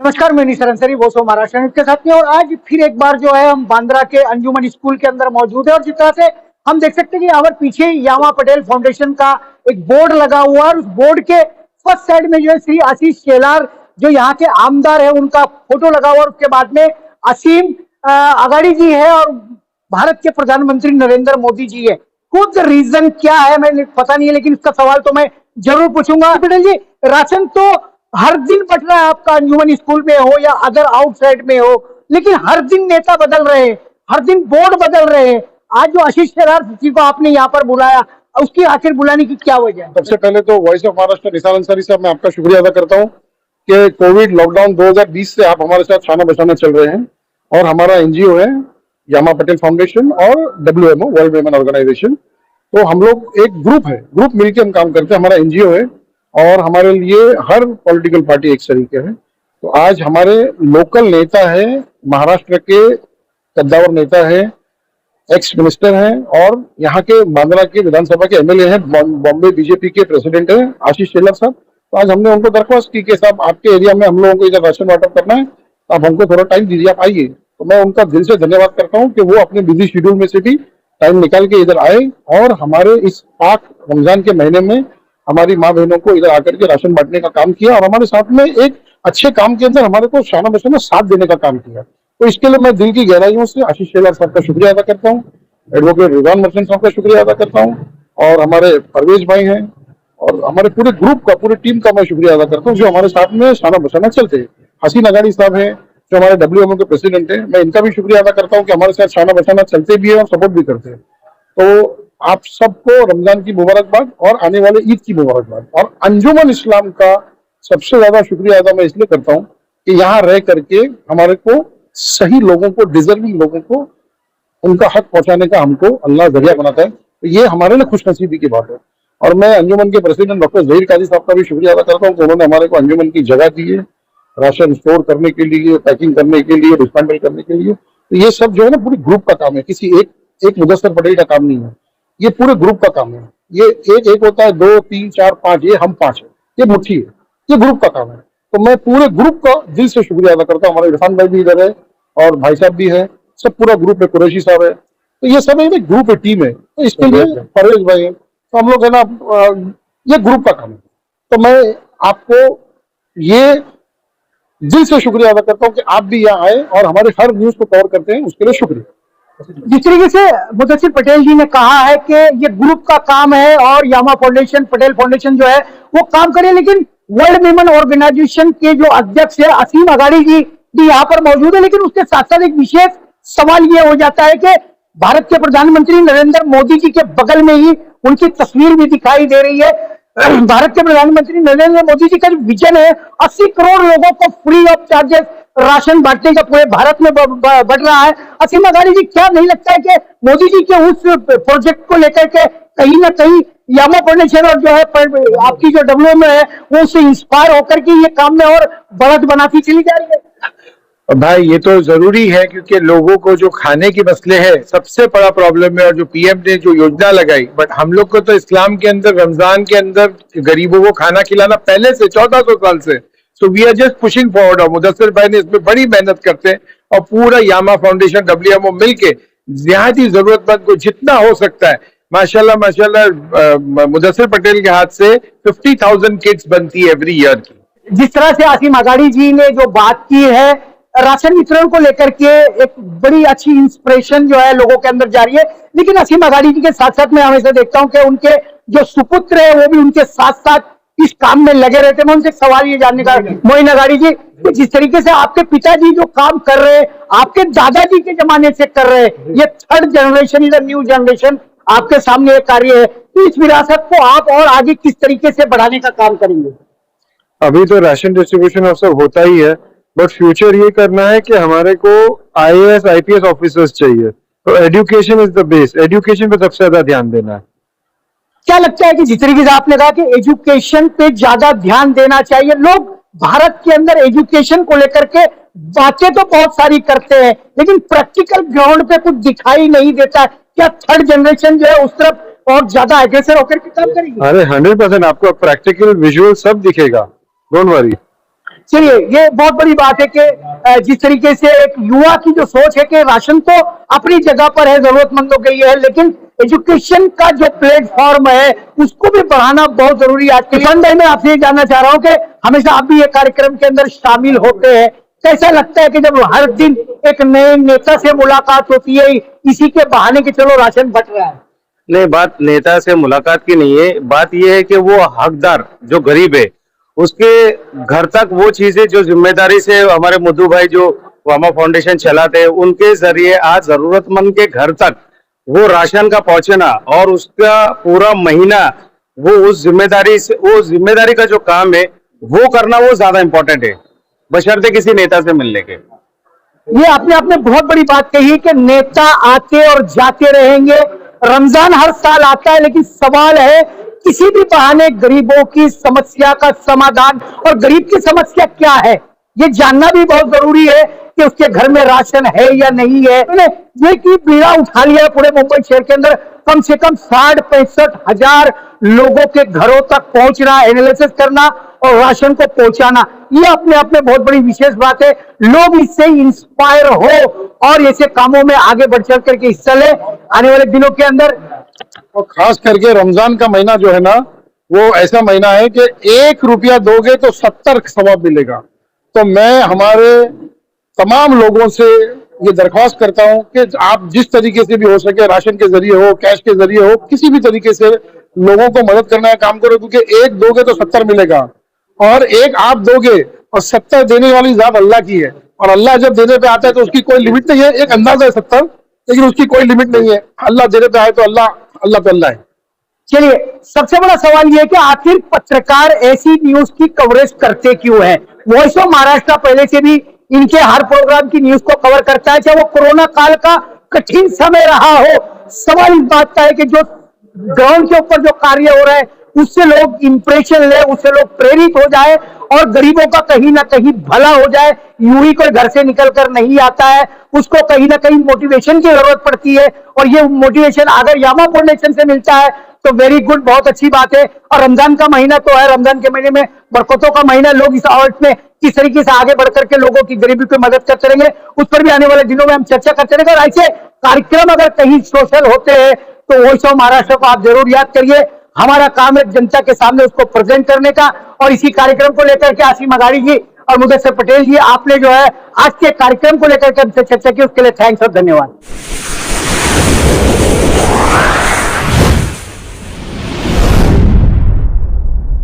नमस्कार, मैं निशर अंसारी, वो सो महाराष्ट्र के साथ में। और आज फिर एक बार जो है हम बांद्रा के अंजुमन स्कूल के अंदर मौजूद है और जिस तरह से हम देख सकते हैं कि हमारे पीछे यामा पटेल फाउंडेशन का एक बोर्ड लगा हुआ है और उस बोर्ड के फर्स्ट साइड में जो है श्री आशीष शेलार जो यहाँ के आमदार है उनका फोटो लगा हुआ और उसके बाद में असीम अगाड़ी जी है और भारत के प्रधानमंत्री नरेंद्र मोदी जी है। कुछ रीजन क्या है मैंने पता नहीं है, लेकिन इसका सवाल तो मैं जरूर पूछूंगा। पटेल जी, राशन तो हर दिन बट रहा है आपका अंजुमन स्कूल में हो या अदर आउटसाइड में हो, लेकिन हर दिन नेता बदल रहे हैं, हर दिन बोर्ड बदल रहे हैं। आज जो आशीष शेलार जी को आपने यहाँ पर बुलाया, उसकी आखिर बुलाने की क्या वजह है? सबसे पहले तो वॉइस ऑफ महाराष्ट्र निसार अंसारी साहब, मैं आपका शुक्रिया अदा करता हूँ कि कोविड लॉकडाउन 2020 से आप हमारे साथ शाना बशाना चल रहे हैं और हमारा एनजीओ है यामा पटेल फाउंडेशन और WMO वर्ल्ड विमेन ऑर्गेनाइजेशन। तो हम लोग एक ग्रुप है, ग्रुप मिलकर हम काम करते हैं। हमारा एनजीओ है और हमारे लिए हर पॉलिटिकल पार्टी एक तरीके है। तो आज हमारे लोकल नेता है, महाराष्ट्र के कद्दावर नेता है, एक्स मिनिस्टर हैं और यहाँ के बांद्रा के विधानसभा के एमएलए हैं, बॉम्बे बीजेपी के प्रेसिडेंट हैं आशीष शेलार साहब। तो आज हमने उनको दरख्वास्त की कि साहब आपके एरिया में हम लोगों को इधर राशन वाटअप करना है, आप हमको थोड़ा टाइम दीजिए, आप आइए। तो मैं उनका दिल से धन्यवाद करता हूँ कि वो अपने बिजी शेड्यूल में से भी टाइम निकाल के इधर आए और हमारे इस पाक रमजान के महीने में हमारी माँ बहनों को इधर आकर के राशन बांटने का काम किया और हमारे साथ में एक अच्छे काम के अंदर हमारे को शाना बशाना साथ देने का काम किया। तो इसके लिए मैं दिल की गहराइयों से आशीष शेलार साहब का शुक्रिया अदा करता हूँ, एडवोकेट रिजवान मर्चेंट साहब का शुक्रिया अदा करता हूँ और हमारे परवेज भाई हैं और हमारे पूरे ग्रुप का, पूरी टीम का मैं शुक्रिया अदा करता हूँ जो हमारे साथ में शाना बशाना चलते हैं। हसीन अगाड़ी साहब हैं जो हमारे WMO के प्रेसिडेंट हैं, मैं इनका भी शुक्रिया अदा करता हूँ कि हमारे साथ शाना बशाना चलते भी है और सपोर्ट भी करते हैं। तो आप सबको रमजान की मुबारकबाद और आने वाले ईद की मुबारकबाद। और अंजुमन इस्लाम का सबसे ज्यादा शुक्रिया अदा मैं इसलिए करता हूँ कि यहाँ रह करके हमारे को सही लोगों को, डिजर्विंग लोगों को उनका हक पहुंचाने का हमको अल्लाह जरिया बनाता है। तो ये हमारे लिए खुशनसीबी की बात है। और मैं अंजुमन के प्रेसिडेंट डॉक्टर जहीर काजी साहब का भी शुक्रिया अदा करता हूँ कि उन्होंने हमारे को अंजुमन की जगह दी है राशन स्टोर करने के लिए, पैकिंग करने के लिए, डिस्पेंडल करने के लिए। तो ये सब जो है ना पूरी ग्रुप का काम है, किसी एक मुदस्सर पटेल का काम नहीं है, ये पूरे ग्रुप का काम है। ये एक होता है 2 3 4 5, ये हम 5 है, ये मुट्ठी है, ये ग्रुप का काम है। तो मैं पूरे ग्रुप का दिल से शुक्रिया अदा करता हूँ। हमारे इरफान भाई भी इधर है और भाई साहब भी है, सब पूरा ग्रुप है, कुरैशी साहब है। तो ये सब एक ग्रुप है, टीम है। तो इसके लिए परवेज भाई है, तो हम लोग है ना, ये ग्रुप का काम है। तो मैं आपको ये दिल से शुक्रिया अदा करता हूँ कि आप भी यहाँ आए और हमारे हर न्यूज को कवर करते हैं, उसके लिए शुक्रिया। जिस तरीके से मुदस्सिर पटेल जी ने कहा है कि ये ग्रुप का काम है और यामा फाउंडेशन, पटेल फाउंडेशन जो है वो काम करे, लेकिन वर्ल्ड विमेन ऑर्गेनाइजेशन के जो अध्यक्ष है असीम अगाड़ी जी भी यहाँ पर मौजूद है। लेकिन उसके साथ साथ एक विशेष सवाल ये हो जाता है कि भारत के प्रधानमंत्री नरेंद्र मोदी जी के बगल में ही उनकी तस्वीर भी दिखाई दे रही है। भारत के प्रधानमंत्री नरेंद्र मोदी जी का जो विजन है 80 करोड़ लोगों को फ्री ऑफ चार्जेस राशन बांटने का पूरे भारत में बढ़ रहा है। असीम अगाड़ी जी, क्या नहीं लगता है कि मोदी जी के उस प्रोजेक्ट को लेकर के कहीं ना कहीं यामा फाउंडेशन और जो है आपकी जो WMO है वो उससे इंस्पायर होकर के ये काम में और बढ़त बनाती चली जा रही है? भाई ये तो जरूरी है क्योंकि लोगों को जो खाने के मसले है सबसे बड़ा प्रॉब्लम है और जो PM ने जो योजना लगाई, बट हम लोग को तो इस्लाम के अंदर रमजान के अंदर गरीबों को खाना खिलाना पहले से 1400 साल से। So we are just pushing forward और मुदस्सिर भाई ने इसमें बड़ी मेहनत करते हैं और पूरा यामा फाउंडेशन WMO मिलके निहायती जरूरतमंद को जितना हो सकता है, माशाल्लाह माशाल्लाह मुदस्सिर पटेल के हाथ से 50,000 किट्स बनती है एवरी ईयर की। जिस तरह से असीम अगाड़ी जी ने जो बात की है राशन वितरण को लेकर के, एक बड़ी अच्छी इंस्पिरेशन जो है लोगों के अंदर जा रही है। लेकिन असीम अगाड़ी जी के साथ साथ मैं हमेशा देखता हूं कि उनके जो सुपुत्र है वो भी उनके साथ साथ इस काम में लगे रहते हैं। मैं उनसे सवाल ये जानने का, मोइन अगाड़ी जी, जिस तरीके से आपके पिताजी जो काम कर रहे हैं, आपके दादाजी के जमाने से कर रहे हैं, ये थर्ड जनरेशन इधर न्यू जनरेशन आपके सामने एक कार्य है, तो इस विरासत को आप और आगे किस तरीके से बढ़ाने का काम करेंगे? अभी तो राशन डिस्ट्रीब्यूशन अवसर होता ही है, बट फ्यूचर ये करना है कि हमारे को IAS IPS ऑफिसर्स चाहिए। तो education is the base, education पे सबसे ज्यादा ध्यान देना है। क्या लगता है कि जिस तरीके से आपने कहा कि एजुकेशन पे ज्यादा ध्यान देना चाहिए, लोग भारत के अंदर एजुकेशन को लेकर के बातें तो बहुत सारी करते हैं लेकिन प्रैक्टिकल ग्राउंड पे कुछ दिखाई नहीं देता है। क्या थर्ड जनरेशन जो है उस तरफ और ज्यादा एग्रेसिव होकर के काम करेगी? अरे 100% आपको प्रैक्टिकल विजुअल सब दिखेगा, डोंट वरी। चलिए, ये बहुत बड़ी बात है कि जिस तरीके से एक युवा की जो सोच है कि राशन तो अपनी जगह पर है, जरूरतमंदों के लिए है, लेकिन एजुकेशन का जो प्लेटफॉर्म है उसको भी बढ़ाना बहुत जरूरी है। आज के किसान भाई, मैं आपसे ये जानना चाह रहा हूँ कि हमेशा आप भी ये कार्यक्रम के अंदर शामिल होते हैं, कैसा लगता है कि जब हर दिन एक नए नेता से मुलाकात होती है इसी के बहाने कि चलो राशन बट रहा है? नहीं, बात नेता से मुलाकात की नहीं है, बात यह है कि वो हकदार जो गरीब है उसके घर तक वो चीजें जो जिम्मेदारी से हमारे मधु भाई जो वामा फाउंडेशन चलाते हैं उनके जरिए आज जरूरतमंद के घर तक वो राशन का पहुंचना और उसका पूरा महीना वो उस जिम्मेदारी से, वो जिम्मेदारी का जो काम है वो करना वो ज्यादा इम्पोर्टेंट है बशर्ते किसी नेता से मिलने के। ये आपने बहुत बड़ी बात कही है कि नेता आते और जाते रहेंगे, रमजान हर साल आता है, लेकिन सवाल है किसी भी बहाने गरीबों की समस्या का समाधान, और गरीब की समस्या क्या है ये जानना भी बहुत जरूरी है कि उसके घर में राशन है या नहीं है। ये की बीड़ा उठा लिया है पूरे मुंबई शहर के अंदर, कम से कम 60-65 हजार लोगों के घरों तक पहुंचना, एनालिसिस करना और राशन को पहुंचाना, ये अपने आप में बहुत बड़ी विशेष बात है। लोग इससे इंस्पायर हो और ऐसे कामों में आगे बढ़ चढ़ करके हिस्सा ले आने वाले दिनों के अंदर। और खास करके रमजान का महीना जो है ना, वो ऐसा महीना है कि 1 रुपया दोगे तो 70 सवाब मिलेगा। तो मैं हमारे तमाम लोगों से ये दरख्वास्त करता हूं कि आप जिस तरीके से भी हो सके, राशन के जरिए हो, कैश के जरिए हो, किसी भी तरीके से लोगों को मदद करने का काम करो, क्योंकि 1 दोगे तो 70 मिलेगा और 1 आप दोगे और 70 देने वाली जात अल्लाह की है, और अल्लाह जब देने पे आता है तो उसकी कोई लिमिट नहीं है। एक अंदाजा है 70, लेकिन उसकी कोई लिमिट नहीं है। अल्लाह देने पे आए तो अल्लाह तो अल्लाह है। चलिए, सबसे बड़ा सवाल यह है कि आखिर पत्रकार ऐसी न्यूज की कवरेज करते क्यों है? वॉइस ऑफ महाराष्ट्र पहले से भी इनके हर प्रोग्राम की न्यूज को कवर करता है, चाहे वो कोरोना काल का कठिन समय रहा हो। सवाल इस बात का है कि जो ग्राउंड के ऊपर जो कार्य हो रहा है उससे लोग इंप्रेशन ले, उससे लोग प्रेरित हो जाए और गरीबों का कहीं ना कहीं भला हो जाए। यूं ही कोई घर से निकल कर नहीं आता है, उसको कहीं ना कहीं मोटिवेशन की जरूरत पड़ती है, और ये मोटिवेशन अगर यामा फाउंडेशन से मिलता है तो वेरी गुड, बहुत अच्छी बात है। और रमजान का महीना तो है, रमजान के महीने में बरकतों का महीना, लोग इस आवर्त में किस तरीके से आगे बढ़ करके लोगों की गरीबी की मदद करते रहेंगे, उस पर भी आने वाले दिनों में हम चर्चा करते रहेंगे। और ऐसे कार्यक्रम अगर कहीं सोशल होते हैं तो वॉइस ऑफ महाराष्ट्र को आप जरूर याद करिए। हमारा काम है जनता के सामने उसको प्रेजेंट करने का, और इसी कार्यक्रम को लेकर के आसिम अगाड़ी जी और मुदस्सिर पटेल जी, आपने जो है आज के कार्यक्रम को लेकर के हमसे चर्चा की, उसके लिए थैंक्स और धन्यवाद।